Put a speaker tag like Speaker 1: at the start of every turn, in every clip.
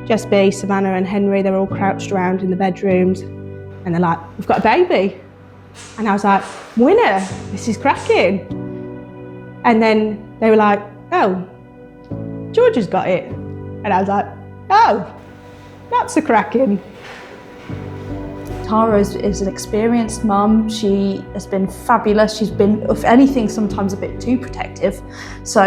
Speaker 1: Just B, Savannah and Henry, they're all crouched around in the bedrooms and they're like, we've got a baby. And I was like, winner, this is cracking. And then they were like, oh, Georgia's got it. And I was like, oh, that's a cracking.
Speaker 2: Tara is an experienced mum. She has been fabulous. She's been, if anything, sometimes a bit too protective. So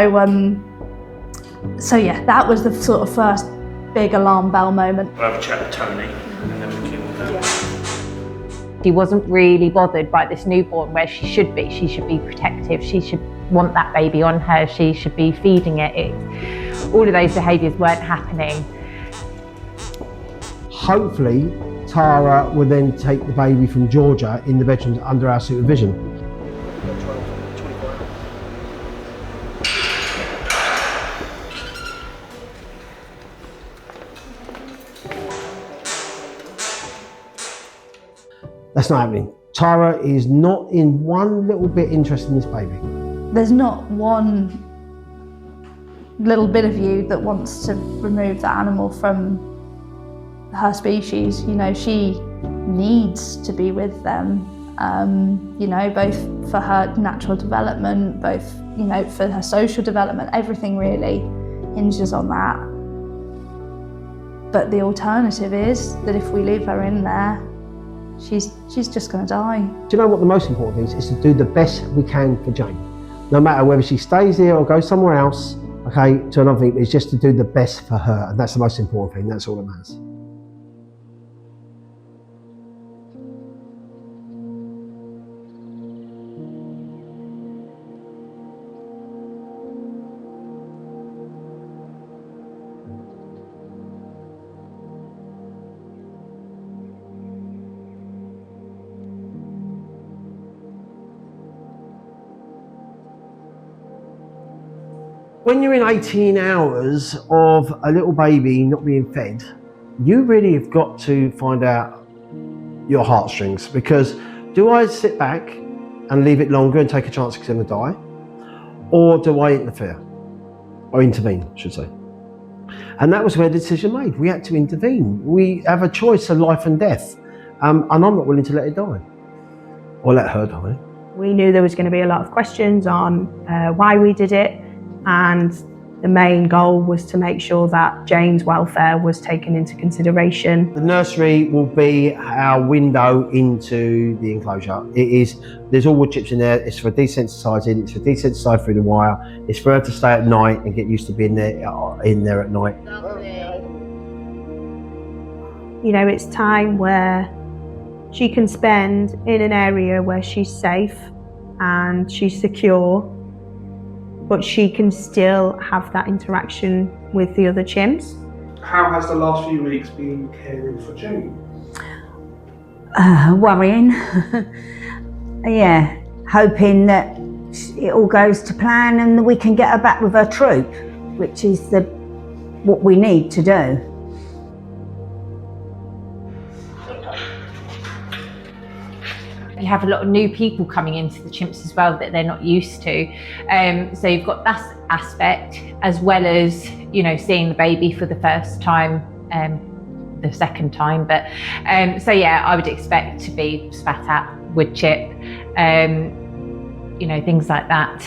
Speaker 2: yeah, that was the sort of first big alarm bell moment.
Speaker 3: We'll have a chat with Tony and then we can...
Speaker 4: She wasn't really bothered by this newborn where she should be. She should be protective. She should want that baby on her. She should be feeding it. All of those behaviours weren't happening.
Speaker 5: Hopefully, Tara will then take the baby from Georgia in the bedroom under our supervision. That's not happening. Tara is not in one little bit interested in this baby.
Speaker 2: There's not one little bit of you that wants to remove the animal from her species. You know, she needs to be with them, you know, both for her natural development, both, you know, for her social development. Everything really hinges on that. But the alternative is that if we leave her in there, she's just going to die.
Speaker 5: Do you know what the most important thing is to do the best we can for Jane. No matter whether she stays here or goes somewhere else, okay, to another thing, is just to do the best for her. And that's the most important thing, that's all that matters. When you're in 18 hours of a little baby not being fed, you really have got to find out your heartstrings, because do I sit back and leave it longer and take a chance it's going to die? Or do I interfere? Or intervene, I should say. And that was where the decision made. We had to intervene. We have a choice of life and death. And I'm not willing to let it die. Or let her die.
Speaker 1: We knew there was going to be a lot of questions on why we did it. And the main goal was to make sure that Jane's welfare was taken into consideration.
Speaker 5: The nursery will be our window into the enclosure. There's all wood chips in there. It's for desensitising, it's for desensitise through the wire. It's for her to stay at night and get used to being there at night.
Speaker 1: You know, it's time where she can spend in an area where she's safe and she's secure, but she can still have that interaction with the other chimps.
Speaker 3: How has the last few weeks been caring for Jane?
Speaker 6: Worrying. Yeah, hoping that it all goes to plan and that we can get her back with her troop, which is what we need to do.
Speaker 4: You have a lot of new people coming into the chimps as well that they're not used to. So you've got that aspect, as well as, you know, seeing the baby for the first time, the second time. But so yeah, I would expect to be spat at, wood chip, you know, things like that.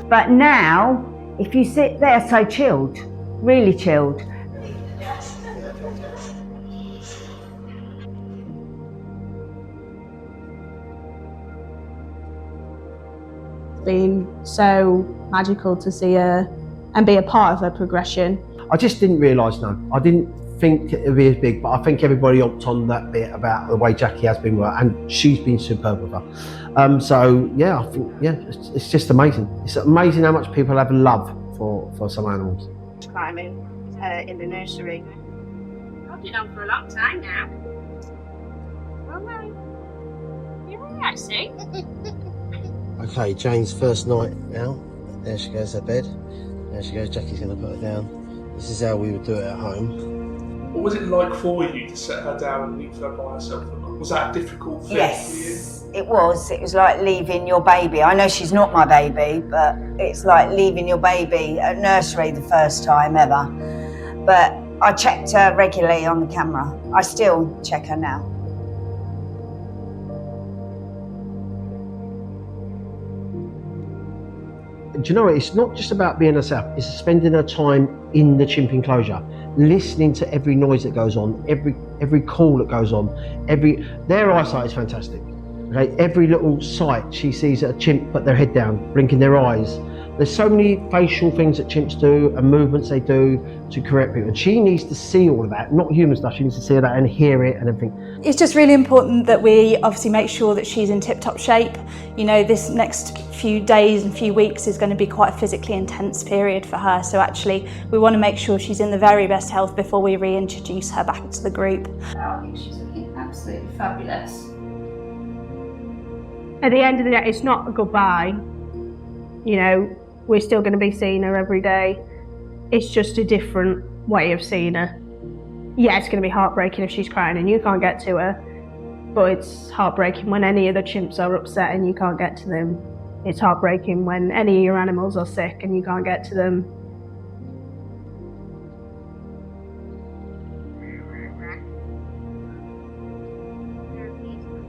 Speaker 6: But now, if you sit there so chilled, really chilled.
Speaker 1: It's been so magical to see her and be a part of her progression.
Speaker 5: I just didn't realise, no. I didn't think it would be as big, but I think everybody opted on that bit about the way Jackie has been worked, and she's been superb with her. So yeah, I think, yeah, it's just amazing. It's amazing how much people have love for some animals.
Speaker 7: Climbing in the nursery. I've been on for a long time now. Well, you're all right, see?
Speaker 5: Okay, Jane's first night now. There she goes, her bed. There she goes, Jackie's going to put her down. This is how we would do it at home.
Speaker 3: What was it like for you to set her down and leave her by herself? Was that a difficult thing for you?
Speaker 6: Yes, it was. It was like leaving your baby. I know she's not my baby, but it's like leaving your baby at nursery the first time ever. But I checked her regularly on the camera. I still check her now.
Speaker 5: Do you know what? It's not just about being herself, it's spending her time in the chimp enclosure, listening to every noise that goes on, every call that goes on, their eyesight is fantastic. Okay, every little sight she sees a chimp put their head down, blinking their eyes. There's so many facial things that chimps do and movements they do to correct people. And she needs to see all of that, not human stuff. She needs to see that and hear it and everything.
Speaker 2: It's just really important that we obviously make sure that she's in tip-top shape. You know, this next few days and few weeks is going to be quite a physically intense period for her. So actually, we want to make sure she's in the very best health before we reintroduce her back into the group.
Speaker 8: I think she's looking absolutely fabulous.
Speaker 1: At the end of the day, it's not a goodbye. You know, we're still going to be seeing her every day. It's just a different way of seeing her. Yeah, it's going to be heartbreaking if she's crying and you can't get to her, but it's heartbreaking when any of the chimps are upset and you can't get to them. It's heartbreaking when any of your animals are sick and you can't get to them.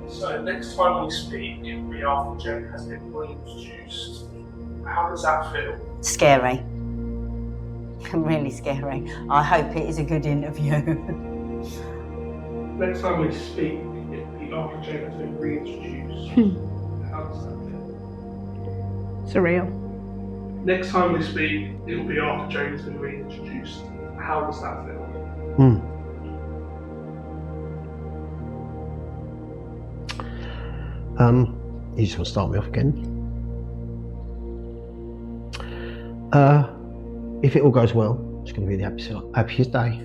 Speaker 3: So next time we speak, it will be after Jen has been reintroduced. How does that feel?
Speaker 6: Scary. Really scary. I hope it is a good interview.
Speaker 3: Next time we speak, it will be after Jen has been reintroduced. How does that feel?
Speaker 1: Surreal.
Speaker 3: Next time we speak, it will be after Jen has been reintroduced. How does that feel?
Speaker 5: You just want to start me off again. If it all goes well, it's going to be the happiest day.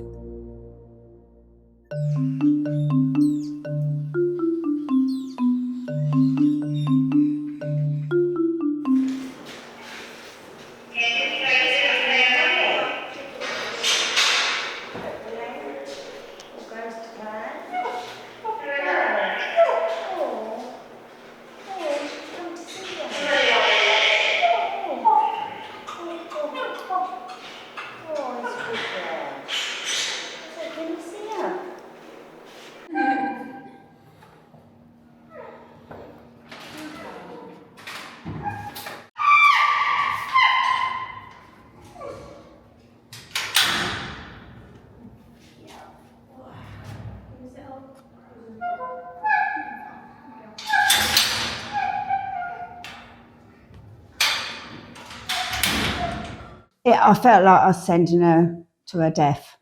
Speaker 6: Yeah, I felt like I was sending her to her death.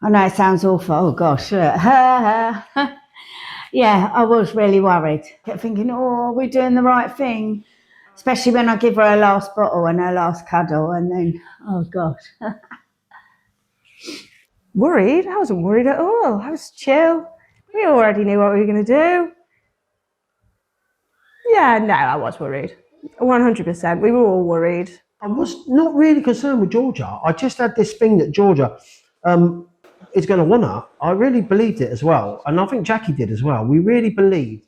Speaker 6: I know it sounds awful. Oh gosh, look. Yeah, I was really worried. Kept thinking, oh, are we doing the right thing? Especially when I give her her last bottle and her last cuddle, and then, oh gosh.
Speaker 1: Worried? I wasn't worried at all. I was chill. We already knew what we were going to do. Yeah, no, I was worried. 100%. We were all worried.
Speaker 5: I was not really concerned with Georgia. I just had this thing that Georgia is going to want her. I really believed it as well. And I think Jackie did as well. We really believed.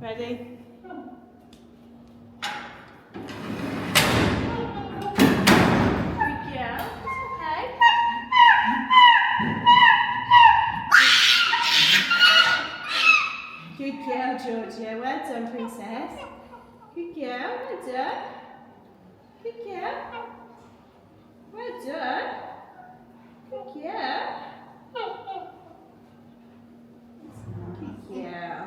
Speaker 1: Ready? Good girl, Georgia. Well done, princess. Good girl. Well done. Good girl. Well done. Good girl. Good girl.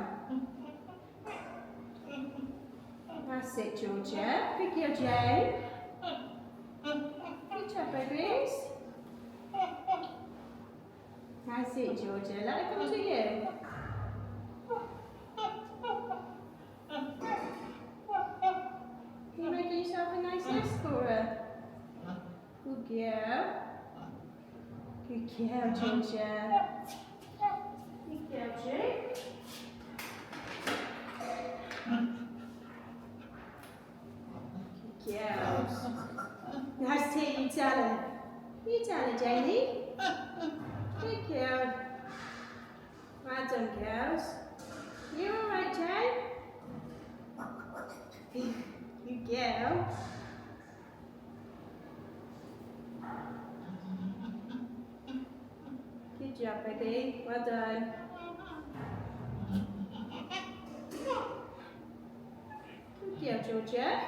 Speaker 1: That's it, Georgia. Good girl, Jane. Good job, babies. That's it, Georgia. Let her come to you. Can you make yourself a nice nest for her? Good girl. Good girl, Georgia. Good girl, Jake. Good girls. Nice to hear you tell her. You tell her, Janie. Good girl. Good job, baby. Well done. Good girl, Georgia.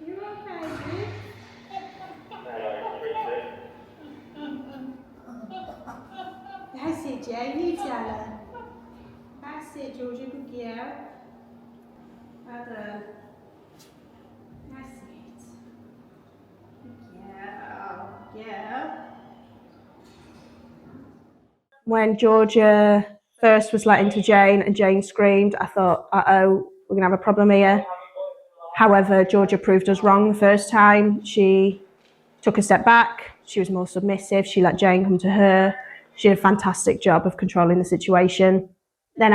Speaker 1: You're okay, dude. That's it, Jane. You tell her. That's it, Georgia. Good girl. Well done. That's it. Good girl. Yeah. When Georgia first was let into Jane and Jane screamed, I thought, uh-oh, we're going to have a problem here. However, Georgia proved us wrong the first time. She took a step back. She was more submissive. She let Jane come to her. She did a fantastic job of controlling the situation. Then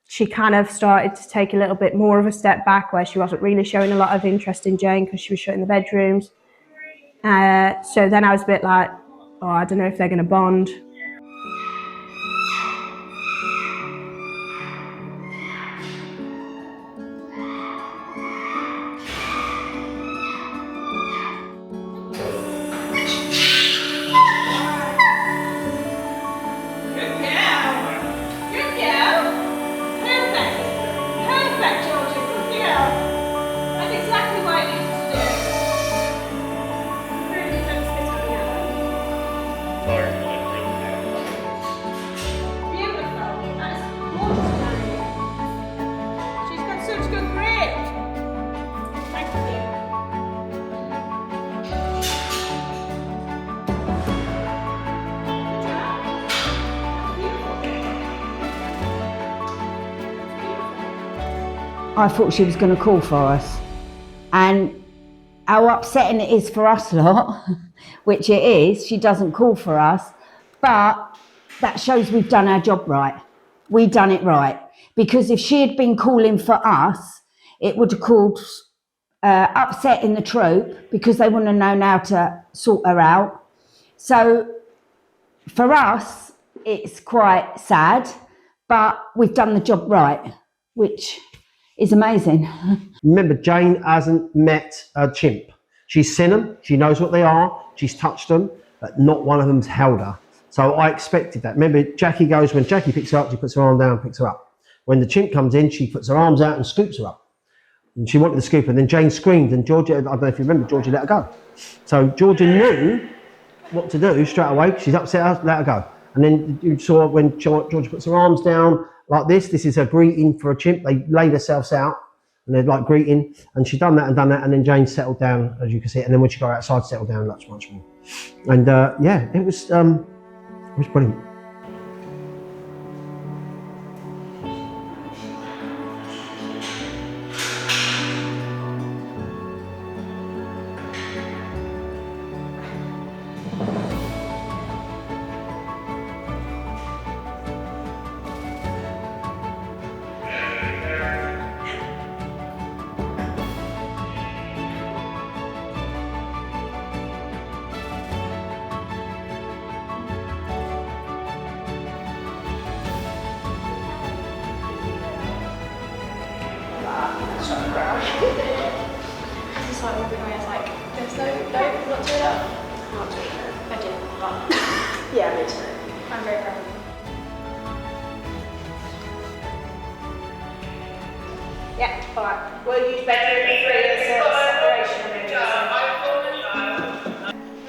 Speaker 1: she kind of started to take a little bit more of a step back where she wasn't really showing a lot of interest in Jane because she was shut in the bedrooms. So then I was a bit like, oh, I don't know if they're going to bond.
Speaker 6: I thought she was going to call for us. And how upsetting it is for us lot, which it is, she doesn't call for us, but that shows we've done our job right. We've done it right. Because if she had been calling for us, it would have caused upset in the troop because they wouldn't have known how to sort her out. So for us, it's quite sad, but we've done the job right, which is amazing.
Speaker 5: Remember, Jane hasn't met a chimp. She's seen them, she knows what they are, she's touched them, but not one of them's held her. So I expected that. Remember, Jackie goes, when Jackie picks her up, she puts her arm down and picks her up. When the chimp comes in, she puts her arms out and scoops her up. And she wanted to scoop her, and then Jane screamed, and Georgia, I don't know if you remember, Georgia let her go. So Georgia knew what to do straight away. She's upset, let her go. And then you saw when Georgia puts her arms down like this is a greeting for a chimp. They lay themselves out and they're like greeting, and she'd done that, and then Jane settled down, as you can see, and then when she got outside, settled down much more. And yeah, it was brilliant.
Speaker 8: Just like walking away, I was like, there's no, not doing it. Not doing it. I did, but yeah, me too. I'm very proud of you.
Speaker 1: Yeah, alright. We'll use bedroom 3 as a separation room.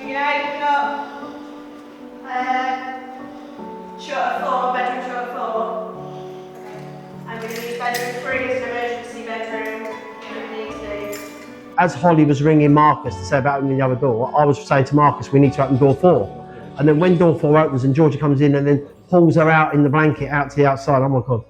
Speaker 1: Okay, we've got short of 4, bedroom short of 4. I'm going to use bedroom 3 as an emergency bedroom if it needs to.
Speaker 5: As Holly was ringing Marcus to say about opening the other door, I was saying to Marcus, we need to open door 4. And then when door 4 opens and Georgia comes in and then pulls her out in the blanket out to the outside, oh my God.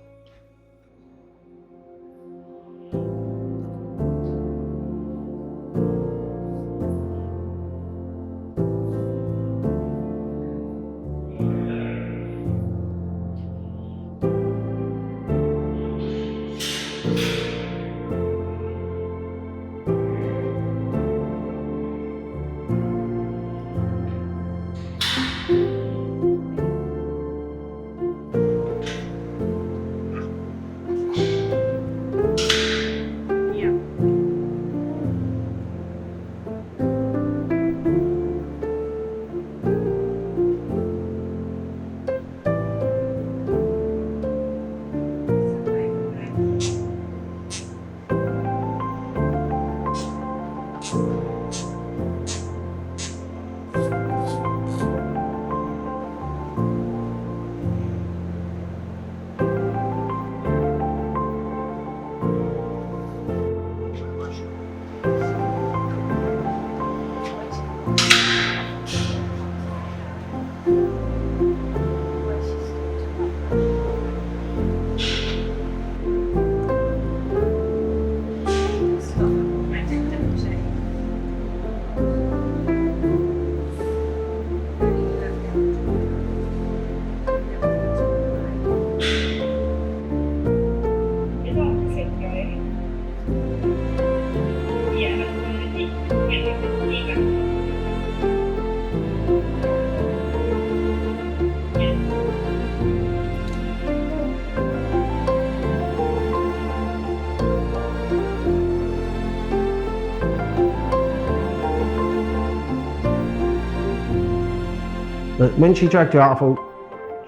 Speaker 5: But when she dragged her out, I thought,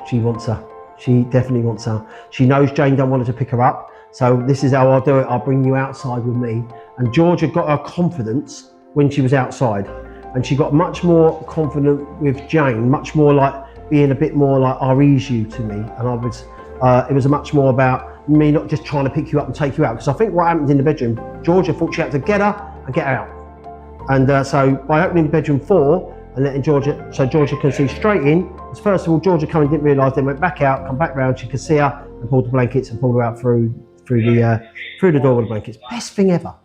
Speaker 5: she wants her. She definitely wants her. She knows Jane don't want her to pick her up. So this is how I'll do it. I'll bring you outside with me. And Georgia got her confidence when she was outside. And she got much more confident with Jane, much more like being a bit more like, I'll ease you to me. And it was much more about me not just trying to pick you up and take you out. Because I think what happened in the bedroom, Georgia thought she had to get her and get her out. And so by opening bedroom 4, and letting Georgia, so Georgia can see straight in. Because first of all, Georgia coming didn't realise, then went back out, come back round, she could see her and pulled the blankets and pulled her out through the door with the blankets. Best thing ever.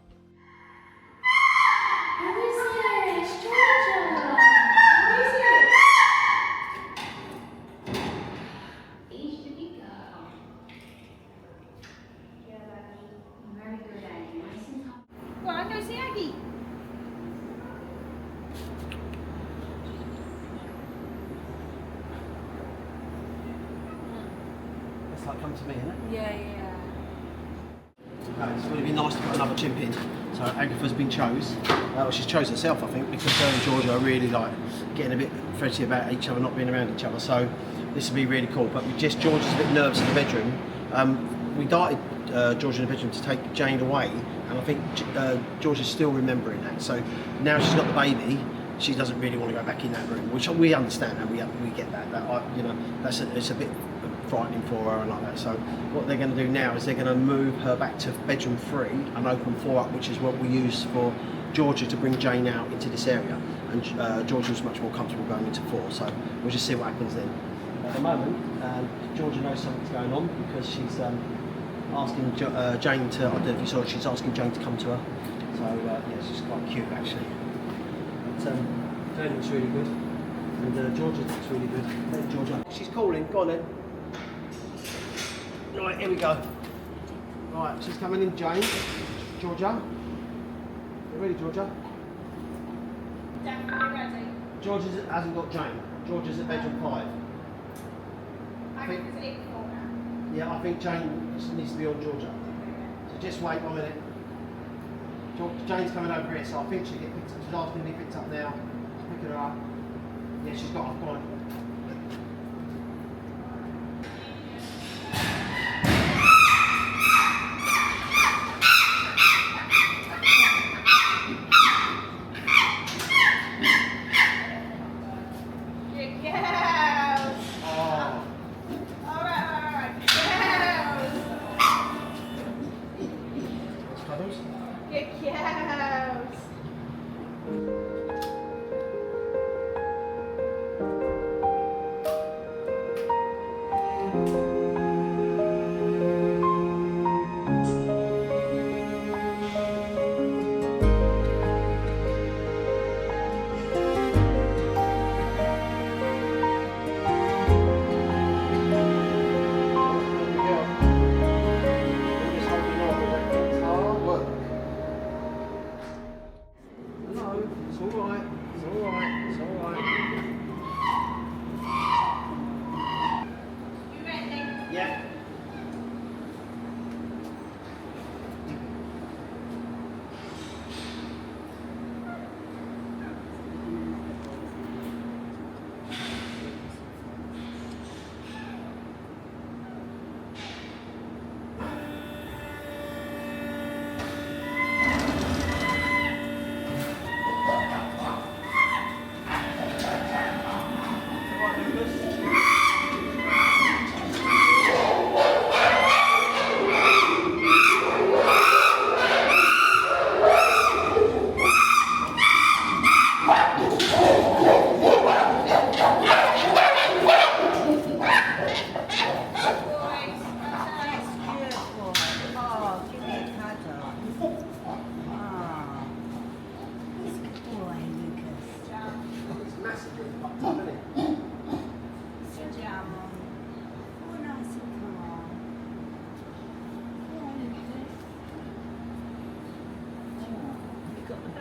Speaker 7: Go on, go see Aggie.
Speaker 5: It's like come to me, isn't it?
Speaker 7: Yeah.
Speaker 5: It's going to be nice to put another chimp in. So Agatha's been chose. Well, she's chose herself, I think, because her and Georgia are really like getting a bit fretty about each other, not being around each other. So this will be really cool. But Georgia's a bit nervous in the bedroom. We darted Georgia in the bedroom to take Jane away, and I think Georgia's still remembering that. So now she's got the baby, she doesn't really want to go back in that room, which we understand and we get that. It's a bit frightening for her and like that. So what they're going to do now is they're going to move her back to bedroom 3 and open 4 up, which is what we use for Georgia to bring Jane out into this area. And Georgia was much more comfortable going into 4. So we'll just see what happens then. At the moment, Georgia knows something's going on because she's asking Jane to, I don't know if you saw, she's asking Jane to come to her. So yeah, she's quite cute actually. But Jane looks really good, and Georgia looks really good. There's Georgia. She's calling, go on then. Right, here we go. Right, she's coming in, Jane. Georgia. You ready, Georgia?
Speaker 7: Definitely ready.
Speaker 5: Georgia hasn't got Jane. Georgia's at bedroom 5.
Speaker 7: Agatha's in for now.
Speaker 5: Yeah, I think Jane needs to be on Georgia. So just wait 1 minute. Jane's coming over here, so I think she'll get picked up. She's asking to be picked up now. She's picking her up. Yeah, she's got off point.
Speaker 7: Good girls.
Speaker 5: Oh.
Speaker 7: Alright. Girls.
Speaker 5: Cuddles?
Speaker 7: Good girls.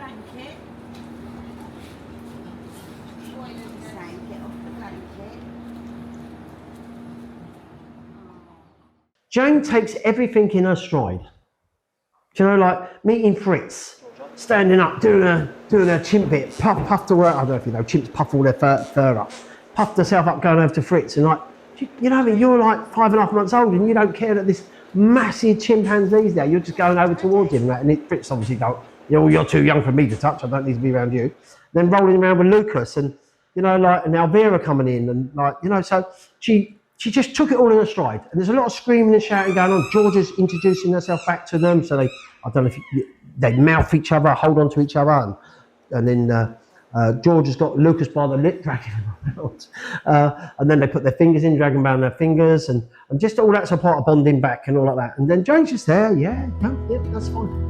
Speaker 6: blanket. Saying, get off the blanket.
Speaker 5: Jane takes everything in her stride. Do you know, like meeting Fritz, standing up, doing a chimp bit, puffed all her, I don't know if you know, chimps puff all their fur up, puffed herself up going over to Fritz and like, you know, you're like 5.5 months old and you don't care that this massive chimpanzee's there, you're just going over towards him and Fritz obviously go, you're too young for me to touch, I don't need to be around you. Then rolling around with Lucas and, you know, like, and Alvira coming in and like, you know, so she just took it all in her stride. And there's a lot of screaming and shouting going on. Georgia's introducing herself back to them. So they, I don't know if they mouth each other, hold on to each other. And then George has got Lucas by the lip, dragging him around. And then they put their fingers in, dragging around their fingers. And just all that's a part of bonding back and all like that. And then Jane's just there. Yeah, that's fine.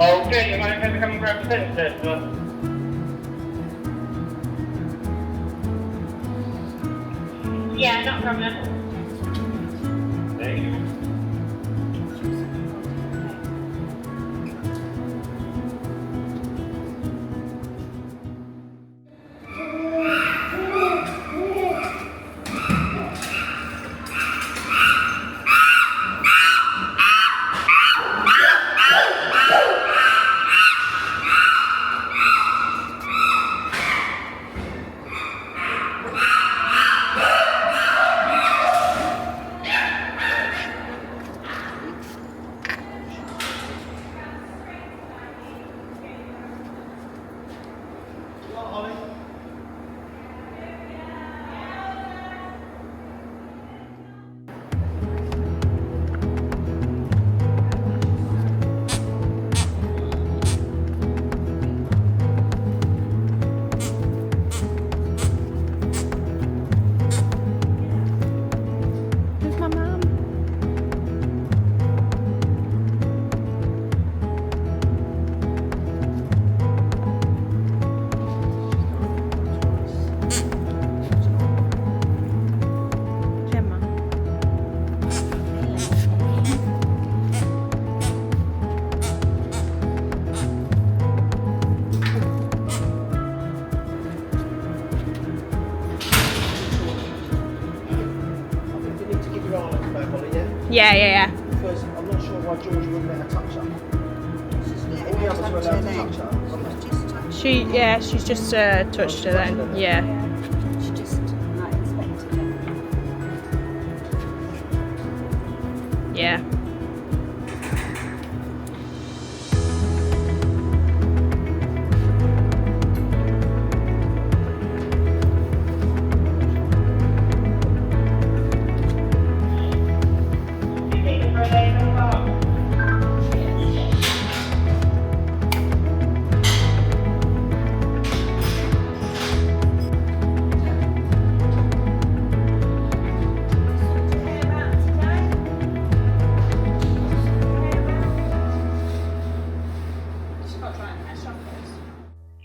Speaker 3: Okay, you might have to come and grab the fence there,
Speaker 7: Yeah, not a problem.
Speaker 3: There you go.
Speaker 1: Yeah.
Speaker 5: Because I'm not sure why George wouldn't let her touch her. All the others were allowed to touch her.
Speaker 1: She's just touched her then. Yeah.
Speaker 6: She just like inspected it.
Speaker 1: Yeah.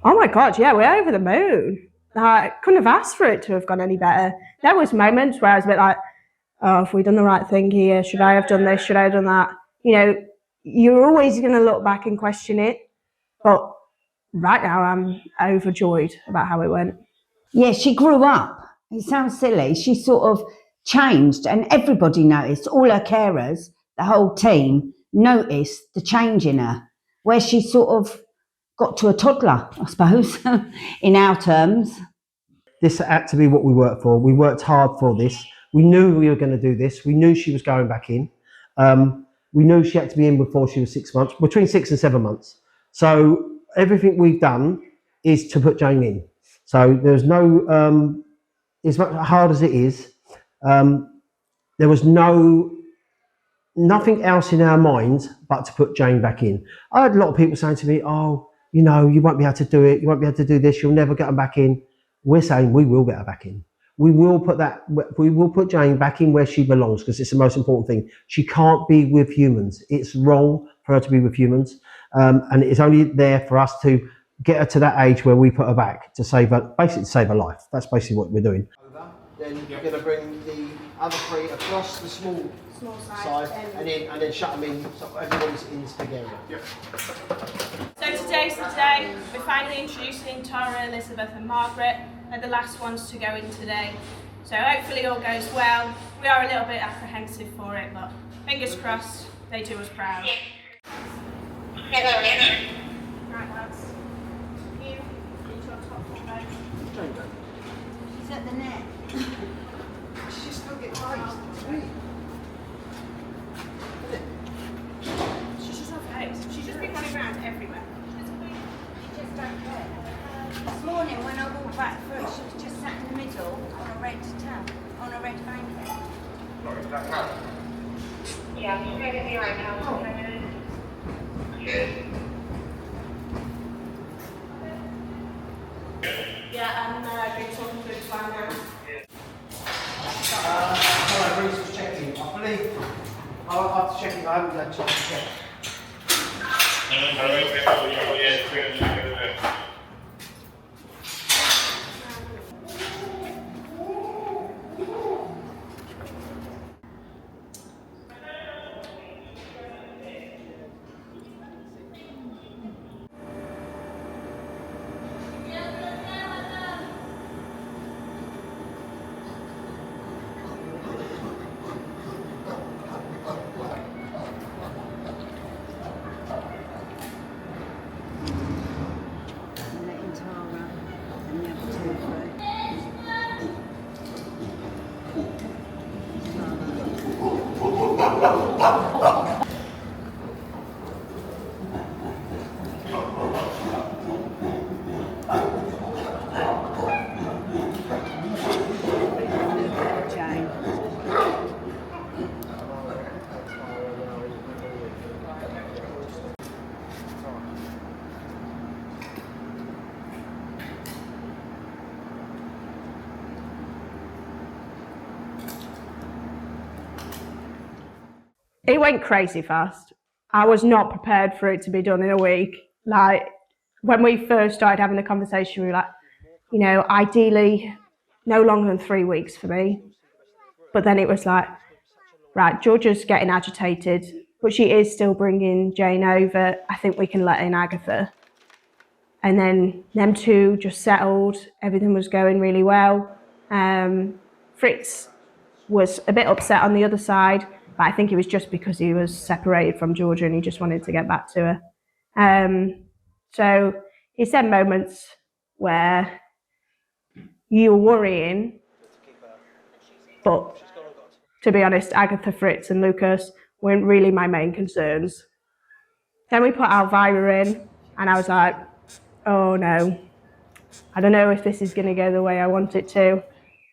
Speaker 1: Oh my God, yeah, we're over the moon. I couldn't have asked for it to have gone any better. There was moments where I was a bit like, oh, have we done the right thing here? Should I have done this? Should I have done that? You know, you're always going to look back and question it. But right now, I'm overjoyed about how it went.
Speaker 6: Yeah, she grew up. It sounds silly. She sort of changed and everybody noticed. All her carers, the whole team, noticed the change in her, where she sort of got to a toddler, I suppose, in our terms.
Speaker 5: This had to be what we worked for. We worked hard for this. We knew we were going to do this. We knew she was going back in. We knew she had to be in before she was 6 months, between 6 and 7 months. So everything we've done is to put Jane in. So there's no, as much hard as it is, there was no nothing else in our minds but to put Jane back in. I had a lot of people saying to me, oh, you know, you won't be able to do it, you won't be able to do this, you'll never get her back in. We're saying we will get her back in. We will put Jane back in where she belongs, because it's the most important thing. She can't be with humans. It's wrong for her to be with humans. And it's only there for us to get her to that age where we put her back to save her, basically to save her life. That's basically what we're doing. Then you're going to bring the other 3 across the small side and then shut them in so everyone's in together.
Speaker 3: Yep.
Speaker 8: So today's the day. We're finally introducing Tara, Elizabeth and Margaret. They're the last ones to go in today. So hopefully all goes well. We are a little bit apprehensive for it, but fingers crossed they do us proud. Right lads. You into our top boat.
Speaker 6: She's at the net.
Speaker 5: She's still getting paid.
Speaker 8: She's just off pace. She's just been running around everywhere.
Speaker 6: She just don't care. This morning when I walked back through, she was just sat in the middle on a red towel, on a red blanket.
Speaker 7: Yeah, she's ready to be right now.
Speaker 8: Yeah, and been talking to the plan now.
Speaker 5: Hello, Bruce was checking. I believe I'll have to check it. I haven't had time to check.
Speaker 6: Letting Tara and the other 2 through. Jane.
Speaker 1: It went crazy fast. I was not prepared for it to be done in a week. Like, when we first started having the conversation, we were like, you know, ideally no longer than 3 weeks for me. But then it was like, right, Georgia's getting agitated, but she is still bringing Jane over. I think we can let in Agatha. And then them 2 just settled. Everything was going really well. Fritz was a bit upset on the other side, but I think it was just because he was separated from Georgia and he just wanted to get back to her. So it's them moments where you were worrying, but to be honest, Agatha, Fritz and Lucas weren't really my main concerns. Then we put Elvira in and I was like, oh no, I don't know if this is going to go the way I want it to.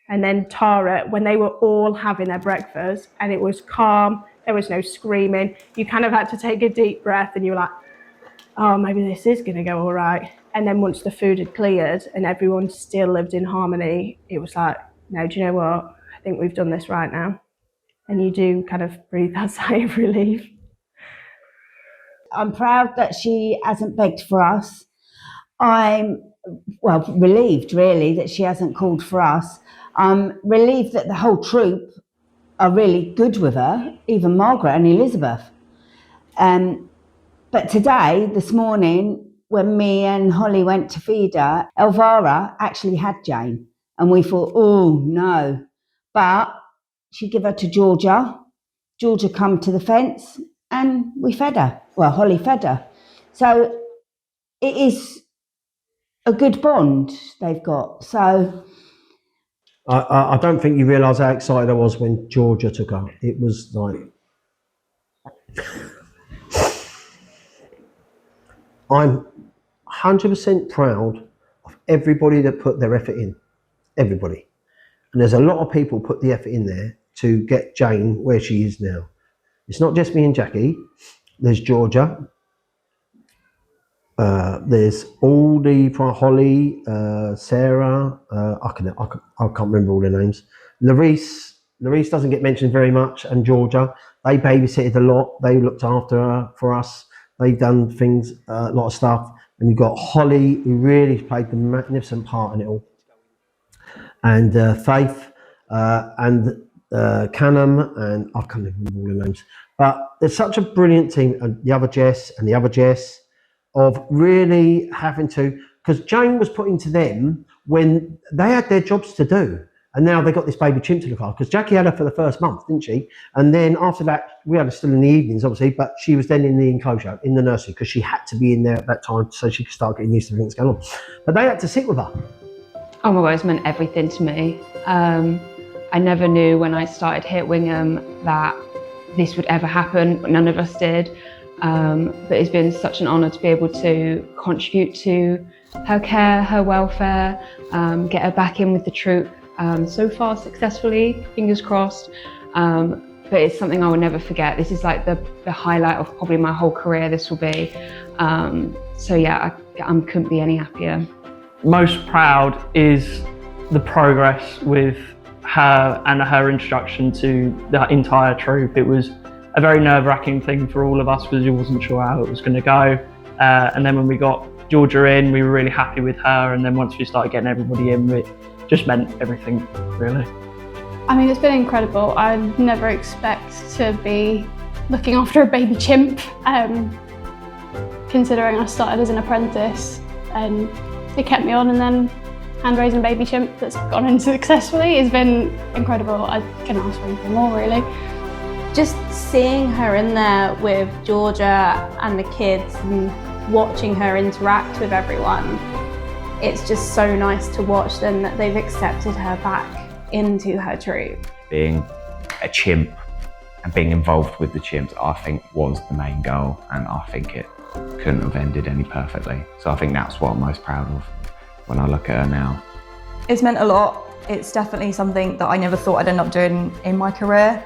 Speaker 1: And then Tara, when they were all having their breakfast and it was calm, there was no screaming, you kind of had to take a deep breath and you were like, oh, maybe this is going to go all right. And then once the food had cleared and everyone still lived in harmony, it was like, no, do you know what? I think we've done this right now. And you do kind of breathe that sigh of relief.
Speaker 6: I'm proud that she hasn't begged for us. I'm, well, relieved really that she hasn't called for us. I'm relieved that the whole troop are really good with her, even Margaret and Elizabeth. But today, this morning, when me and Holly went to feed her, Elvira actually had Jane. And we thought, oh no. But she gave her to Georgia. Georgia come to the fence and we fed her. Well, Holly fed her. So it is a good bond they've got. So
Speaker 5: I don't think you realise how excited I was when Georgia took her. It was like, I'm 100% proud of everybody that put their effort in. Everybody. And there's a lot of people put the effort in there to get Jane where she is now. It's not just me and Jackie. There's Georgia. There's all the Holly, Sarah. I can't remember all their names. Larice doesn't get mentioned very much, and Georgia. They babysitted a lot. They looked after her for us. They've done things, a lot of stuff. And you've got Holly, who really played the magnificent part in it all. And Faith, and Callum, and I can't remember all the names. But there's such a brilliant team, and the other Jess, of really having to, because Jane was put into them when they had their jobs to do. And now they've got this baby chimp to look after, because Jackie had her for the first month, didn't she? And then after that, we had her still in the evenings, obviously, but she was then in the enclosure, in the nursery, because she had to be in there at that time so she could start getting used to things going on. But they had to sit with her.
Speaker 9: Oh my God, it's meant everything to me. I never knew when I started here at Wingham that this would ever happen. None of us did. But it's been such an honour to be able to contribute to her care, her welfare, get her back in with the troop. So far successfully, fingers crossed, but it's something I will never forget. This is like the highlight of probably my whole career, this will be. So yeah, I couldn't be any happier.
Speaker 10: Most proud is the progress with her and her introduction to the entire troop. It was a very nerve-wracking thing for all of us because we wasn't sure how it was going to go. And then when we got Georgia in, we were really happy with her. And then once we started getting everybody in, it just meant everything, really.
Speaker 11: I mean, it's been incredible. I'd never expect to be looking after a baby chimp, considering I started as an apprentice and they kept me on, and then hand-raising a baby chimp that's gone in successfully has been incredible. I couldn't ask for anything more, really.
Speaker 2: Just seeing her in there with Georgia and the kids and watching her interact with everyone, it's just so nice to watch them that they've accepted her back into her troop.
Speaker 12: Being a chimp and being involved with the chimps, I think, was the main goal, and I think it couldn't have ended any perfectly. So I think that's what I'm most proud of when I look at her now.
Speaker 13: It's meant a lot. It's definitely something that I never thought I'd end up doing in my career.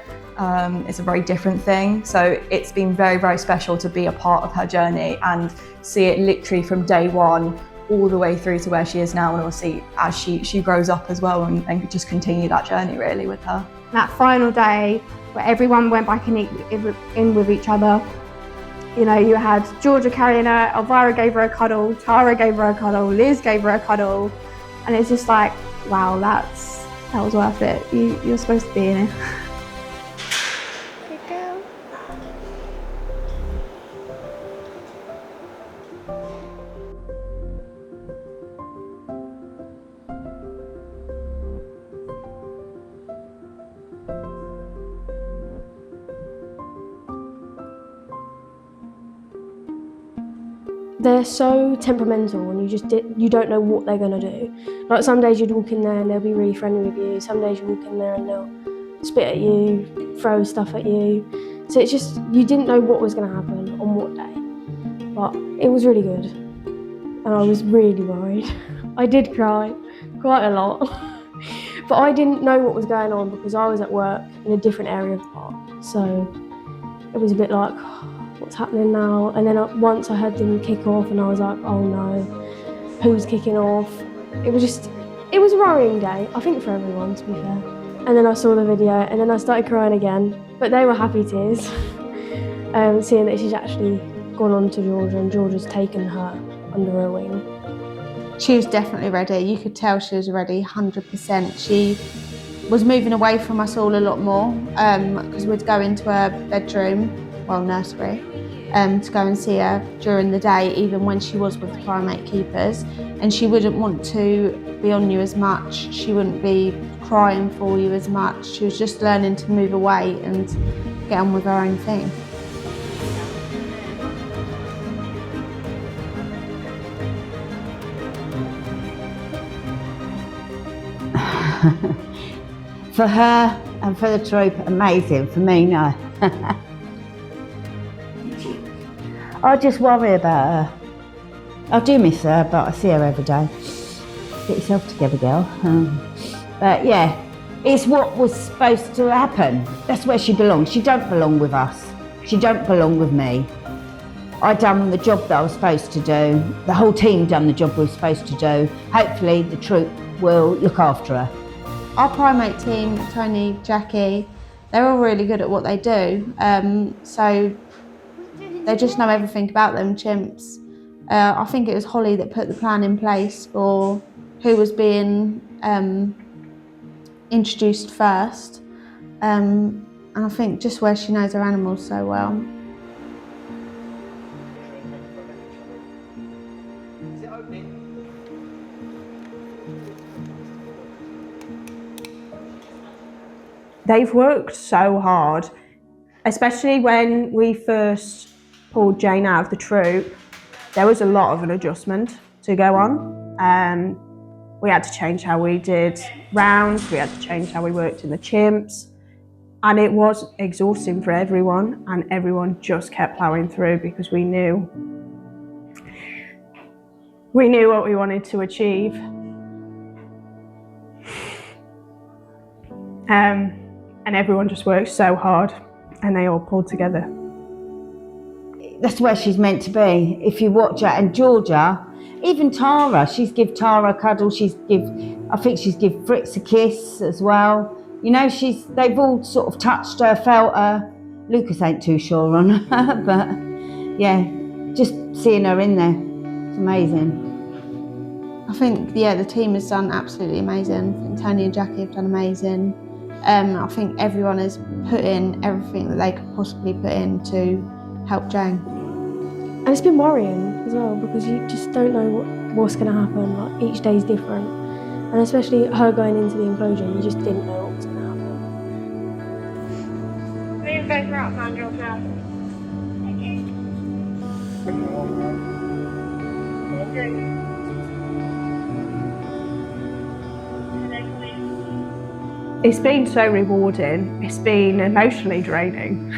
Speaker 13: It's a very different thing. So it's been very, very special to be a part of her journey and see it literally from day one all the way through to where she is now, and obviously as she grows up as well, and just continue that journey really with her.
Speaker 14: That final day where everyone went back in with each other. You know, you had Georgia carrying her, Elvira gave her a cuddle, Tara gave her a cuddle, Liz gave her a cuddle, and it's just like, wow, that was worth it. You're supposed to be in it. Good girl.
Speaker 15: They're so temperamental, and you don't know what they're gonna do. Like some days you'd walk in there and they'll be really friendly with you. Some days you walk in there and they'll spit at you, throw stuff at you. So it's just, you didn't know what was gonna happen on what day. But it was really good, and I was really worried. I did cry quite a lot, but I didn't know what was going on because I was at work in a different area of the park. So it was a bit like, what's happening now? And then once I heard them kick off and I was like, oh no, who's kicking off? It was a worrying day, I think for everyone, to be fair. And then I saw the video and then I started crying again, but they were happy tears, seeing that she's actually gone on to Georgia and Georgia's taken her under her wing.
Speaker 2: She was definitely ready. You could tell she was ready, 100%. She was moving away from us all a lot more because we'd go into her bedroom, well, nursery, to go and see her during the day, even when she was with the primate keepers, and she wouldn't want to be on you as much. She wouldn't be crying for you as much. She was just learning to move away and get on with her own thing.
Speaker 6: For her and for the troop, amazing. For me, no. I just worry about her. I do miss her, but I see her every day. Get yourself together, girl. But yeah, it's what was supposed to happen. That's where she belongs. She don't belong with us. She don't belong with me. I done the job that I was supposed to do. The whole team done the job we were supposed to do. Hopefully the troop will look after her.
Speaker 2: Our primate team, Tony, Jackie, they're all really good at what they do. So they just know everything about them chimps. I think it was Holly that put the plan in place for who was being introduced first. And I think just where she knows her animals so well.
Speaker 1: They've worked so hard, especially when we first pulled Jane out of the troop. There was a lot of an adjustment to go on. We had to change how we did rounds, we had to change how we worked in the chimps, and it was exhausting for everyone, and everyone just kept ploughing through because we knew what we wanted to achieve. And everyone just worked so hard and they all pulled together.
Speaker 6: That's where she's meant to be. If you watch her, and Georgia, even Tara, she's give Tara a cuddle, I think she's give Fritz a kiss as well. You know, they've all sort of touched her, felt her. Lucas ain't too sure on her, but yeah, just seeing her in there, it's amazing.
Speaker 2: I think, yeah, the team has done absolutely amazing. I think Tony and Jackie have done amazing. I think everyone has put in everything that they could possibly put in to help Jane.
Speaker 15: And it's been worrying as well because you just don't know what's going to happen. Like, each day's different. And especially her going into the enclosure, you just didn't know what was going to happen.
Speaker 7: These guys are out, Sandra, now.
Speaker 1: It's been so rewarding. It's been emotionally draining,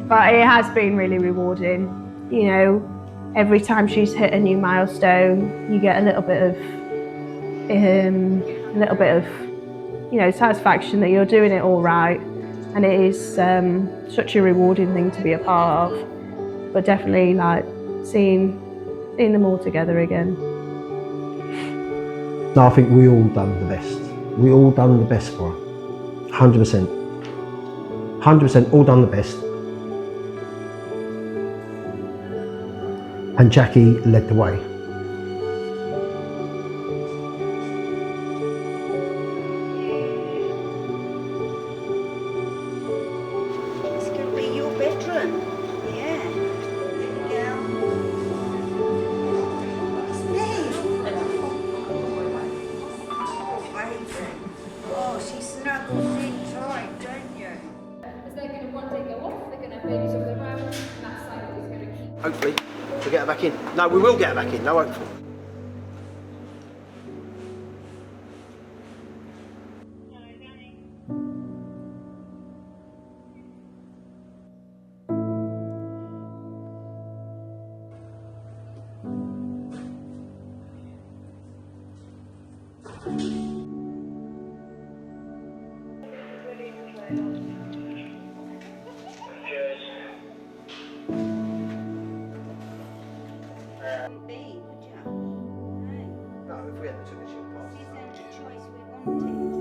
Speaker 1: but it has been really rewarding. You know, every time she's hit a new milestone, you get a little bit of, you know, satisfaction that you're doing it all right, and it is such a rewarding thing to be a part of. But definitely, like seeing them all together again.
Speaker 5: No, I think we all done the best. We all done the best for her. 100%. 100% all done the best. And Jackie led the way.
Speaker 6: This could be your bedroom. Yeah. There you go. Oh, she snuggles in tight, don't you?
Speaker 16: Because they're going to, once they go off, they're going to have babies of their own, and that cycle is going to keep.
Speaker 5: Hopefully, we'll get her back in. No, we will get her back in, no hopefully.
Speaker 6: No, if we hadn't took the chimp off. She's had the choice we wanted.